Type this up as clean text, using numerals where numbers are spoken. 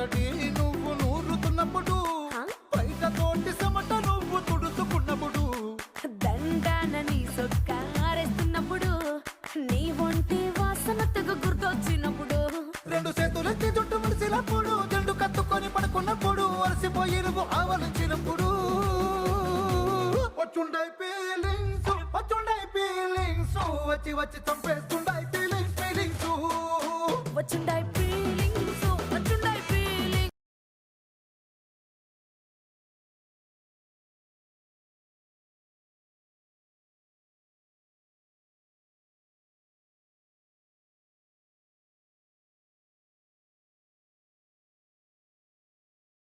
పచ్చడి నువ్వు నూరుతున్నప్పుడు, బయట తోటి సమట నువ్వు తుడుచుకున్నప్పుడు, దండాన నీ సొక్కారేస్తున్నప్పుడు, నీ ఒంటి వాసన తెగ గుర్తొచ్చినప్పుడు, రెండు చేతులెత్తి జుట్టు ముడిసినప్పుడు, జెండు కత్తుకొని పడుకున్నప్పుడు, అలసిపోయి నువ్వు ఆవలించినప్పుడు, వచ్చుండై ఫీలింగ్స్ వచ్చి వచ్చి చంపేస్తుండై ఫీలింగ్స్.